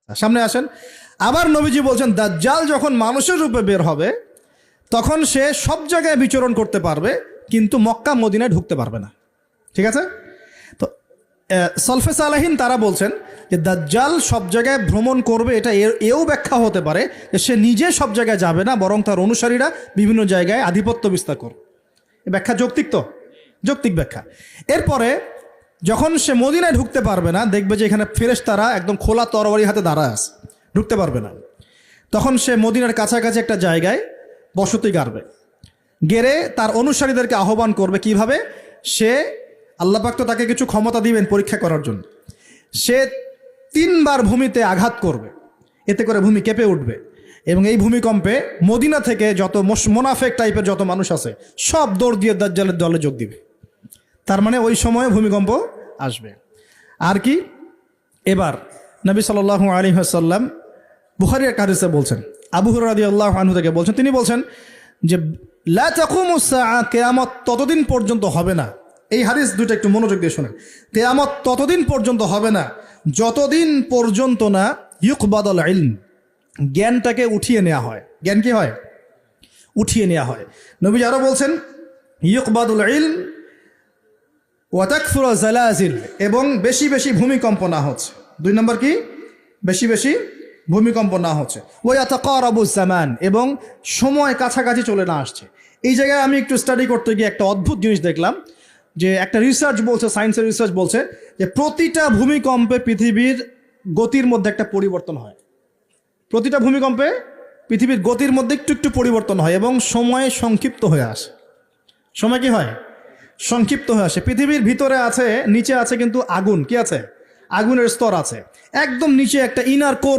সামনে আসেন। আবার নবীজি বলছেন দাজ্জাল যখন মানুষের রূপে বের হবে তখন সে সব জায়গায় বিচরণ করতে পারবে, কিন্তু মক্কা মদিনায় ঢুকতে পারবে না। ঠিক আছে? তো সলফে সালেহিন তারা বলছেন যে দাজ্জাল সব জায়গায় ভ্রমণ করবে, এটা এও ব্যাখ্যা হতে পারে যে সে নিজে সব জায়গায় যাবে না, বরং তার অনুসারীরা বিভিন্ন জায়গায় আধিপত্য বিস্তার করবে। এই ব্যাখ্যা যৌক্তিক তো? যৌক্তিক ব্যাখ্যা। এরপরে যখন সে মদিনায় ঢুকতে পারবে না, দেখবে যে এখানে ফেরেশতারা একদম খোলা তরবারি হাতে দাঁড়ায় আছে, ঢুকতে পারবে না, তখন সে মদিনার কাছাকাছি একটা জায়গায় বসতি গাড়বে, গেড়ে তার অনুসারীদেরকে আহ্বান করবে। কিভাবে? সে আল্লাহ পাক তো তাকে কিছু ক্ষমতা দিবেন পরীক্ষা করার জন্য। সে 3 বার ভূমিতে আঘাত করবে, এতে করে ভূমি কেঁপে উঠবে, এবং এই ভূমিকম্পে মদিনা থেকে যত মোনাফেক টাইপের যত মানুষ আছে সব দৌড় দিয়ে দাজ্জালের দলে যোগ দিবে। তার মানে ওই সময়ে ভূমিকম্প আসবে। আর কি, এবার নবী সাল্লাল্লাহু আলাইহি ওয়াসাল্লাম বুখারীর এক হাদিসে বলছেন, আবু হুরায়রা রাদিয়াল্লাহু আনহু থেকে বলছেন, তিনি বলছেন যে লা তাকুমুস সাআ, কিয়ামত ততদিন পর্যন্ত হবে না। এই হাদিস দুটো একটু মনোযোগ দিয়ে শুনেন। কিয়ামত ততদিন পর্যন্ত হবে না যতদিন পর্যন্ত না ইউকবাদুল ইলম, জ্ঞানটাকে উঠিয়ে নেওয়া হয়। জ্ঞান কি হয়? উঠিয়ে নেওয়া হয়। নবী আরো বলছেন ইউকবাদুল ইলম ওয়া তাকসুরু জালাজিল, এবং বেশি বেশি ভূমিকম্প না হচ্ছে। 2 নম্বর কি? বেশি বেশি ভূমিকম্প না হচ্ছে। ওয়া ইয়াতাকারাবুজ জামান, এবং সময় কাছাকাছি চলে না আসছে। এই জায়গায় আমি একটু স্টাডি করতে গিয়ে একটা অদ্ভুত জিনিস দেখলাম, যে একটা রিসার্চ বলছে, সায়েন্সের রিসার্চ বলছে যে প্রতিটা ভূমিকম্পে পৃথিবীর গতির মধ্যে একটা পরিবর্তন হয়। প্রতিটা ভূমিকম্পে পৃথিবীর গতির মধ্যে একটু একটু পরিবর্তন হয়, এবং সময় সংক্ষিপ্ত হয়ে আসে। সময় কি হয়? সংক্ষিপ্ত হয়ে আসে। পৃথিবীর ভিতরে আছে, নিচে আছে কিন্তু আগুন, কি আছে? আগুনের স্তর আছে। একদম নিচে একটা ইনার কোর